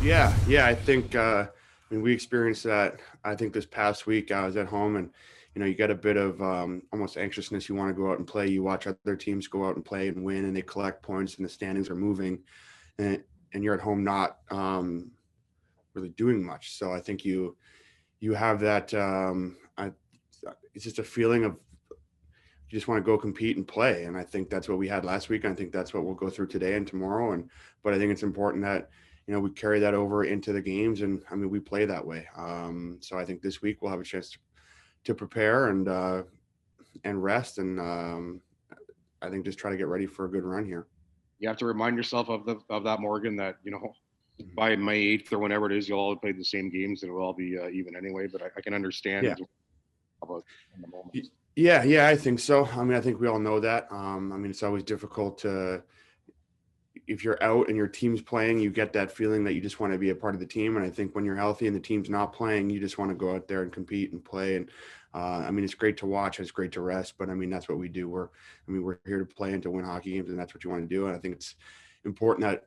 Yeah. I think we experienced that. I think this past week I was at home, and you get a bit of almost anxiousness. You want to go out and play. You watch other teams go out and play and win, and they collect points, and the standings are moving, and you're at home not really doing much. So I think you have that. It's just a feeling of you just want to go compete and play. And I think that's what we had last week. I think that's what we'll go through today and tomorrow. But I think it's important that we carry that over into the games, and we play that way. So I think this week we'll have a chance to prepare and rest, and I think just try to get ready for a good run here. You have to remind yourself of that, Morgan, that by May 8th or whenever it is, you'll all play the same games and it'll all be even anyway. But I can Yeah. understand about in the moment. Yeah, I think so. I think we all know that. It's always difficult to if you're out and your team's playing, you get that feeling that you just want to be a part of the team. And I think when you're healthy and the team's not playing, you just want to go out there and compete and play. And it's great to watch, it's great to rest, but that's what we do. We're here to play and to win hockey games, and that's what you want to do. And I think it's important that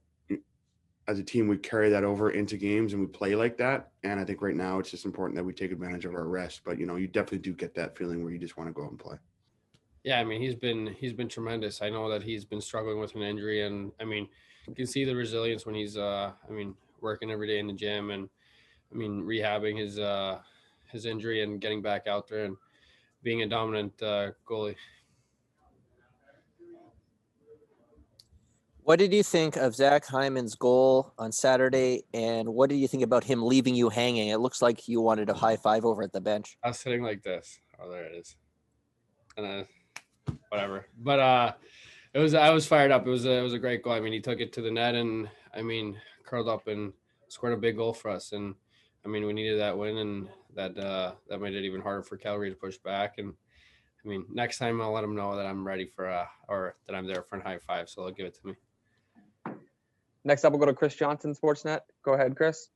as a team we carry that over into games and we play like that. And I think right now it's just important that we take advantage of our rest. But you definitely do get that feeling where you just want to go out and play. Yeah, he's been tremendous. I know that he's been struggling with an injury, and you can see the resilience when he's working every day in the gym, and rehabbing his injury and getting back out there and being a dominant goalie. What did you think of Zach Hyman's goal on Saturday, and what did you think about him leaving you hanging? It looks like you wanted a high five over at the bench. I was sitting like this. Oh, there it is. And whatever. But I was fired up. It was a great goal. He took it to the net and curled up and scored a big goal for us. And we needed that win, and that made it even harder for Calgary to push back. And next time I'll let them know that I'm ready for or that I'm there for a high five. So they'll give it to me. Next up, we'll go to Chris Johnson, Sportsnet. Go ahead, Chris.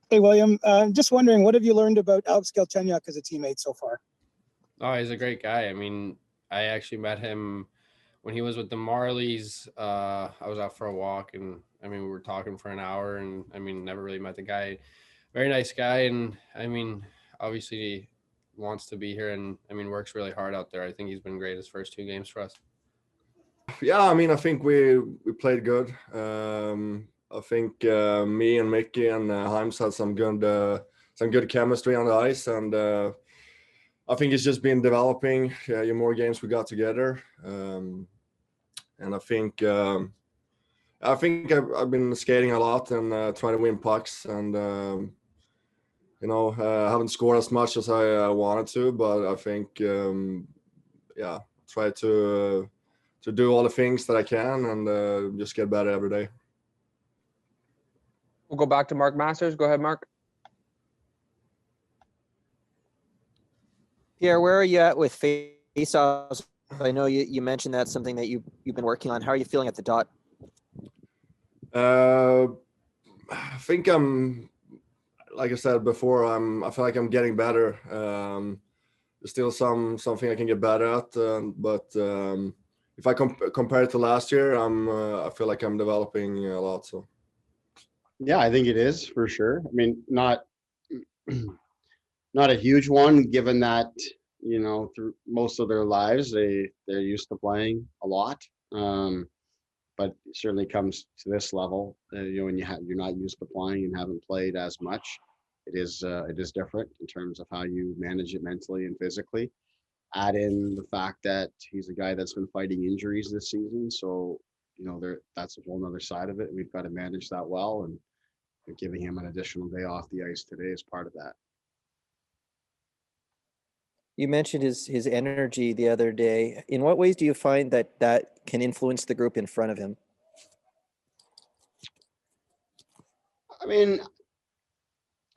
Hey, William. Just wondering, what have you learned about Alex Galchenyuk as a teammate so far? Oh, he's a great guy. I actually met him when he was with the Marlies. I was out for a walk, and we were talking for an hour, and never really met the guy. Very nice guy, and obviously he wants to be here, and works really hard out there. I think he's been great his first two games for us. Yeah, I think we played good. I think me and Mickey and Himes had some good chemistry on the ice, and I think it's just been developing. The more games we got together, and I've been skating a lot and trying to win pucks, and I haven't scored as much as I wanted to, but I think try to do all the things that I can and just get better every day. We'll go back to Mark Masters. Go ahead, Mark. Pierre, where are you at with faceoffs? I know you mentioned that's something that you've been working on. How are you feeling at the dot? I think like I said before, I feel like I'm getting better. There's still something I can get better at, but if I compare it to last year, I feel like I'm developing a lot. So yeah, I think it is for sure. Not not a huge one, given that through most of their lives they're used to playing a lot. But it certainly comes to this level, when you're not used to playing and haven't played as much, it is different in terms of how you manage it mentally and physically. Add in the fact that he's a guy that's been fighting injuries this season, so that's a whole other side of it. We've got to manage that well, and giving him an additional day off the ice today is part of that. You mentioned his energy the other day. In what ways do you find that can influence the group in front of him?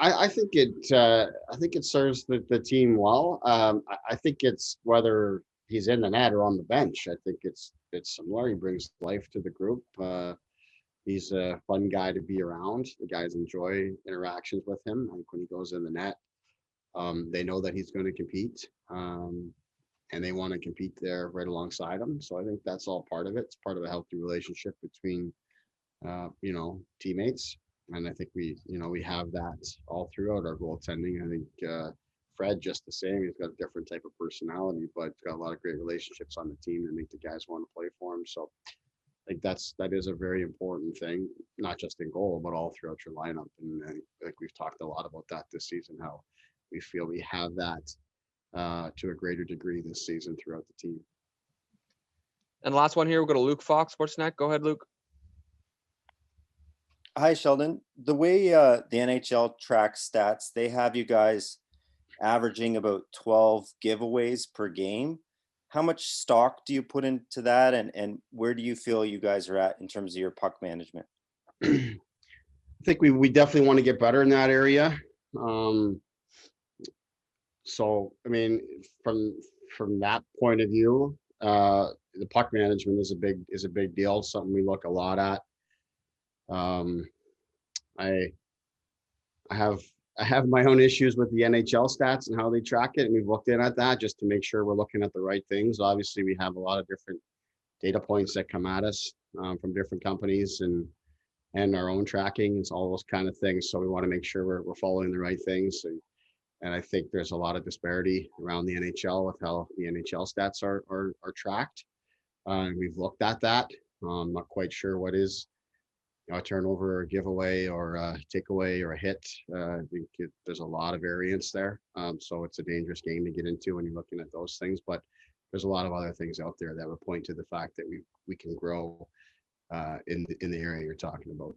I think it serves the team well. I think it's whether he's in the net or on the bench. I think it's similar. He brings life to the group. He's a fun guy to be around. The guys enjoy interactions with him. Like when he goes in the net, they know that he's going to compete, and they want to compete there right alongside him. So I think that's all part of it. It's part of a healthy relationship between you know, teammates. And I think we, you know, we have that all throughout our goaltending. I think Fred just the same. He's got a different type of personality, but got a lot of great relationships on the team that make the guys want to play for him. So I think that is a very important thing, not just in goal, but all throughout your lineup. And I think we've talked a lot about that this season, how we feel we have that to a greater degree this season throughout the team. And last one here, we'll go to Luke Fox, Sportsnet. Go ahead, Luke. Hi, Sheldon. The way the NHL tracks stats, they have you guys averaging about 12 giveaways per game. How much stock do you put into that, and where do you feel you guys are at in terms of your puck management? I think we definitely want to get better in that area. So I mean, from that point of view, the puck management is a big deal. Something we look a lot at. I have my own issues with the NHL stats and how they track it, and we've looked in at that just to make sure we're looking at the right things. Obviously, we have a lot of different data points that come at us from different companies and our own tracking. It's all those kind of things. So we want to make sure we're following the right things. And I think there's a lot of disparity around the NHL with how the NHL stats are tracked. We've looked at that. I'm not quite sure what is, you know, a turnover or a giveaway or a takeaway or a hit. I think there's a lot of variance there. So it's a dangerous game to get into when you're looking at those things. But there's a lot of other things out there that would point to the fact that we can grow in the area you're talking about.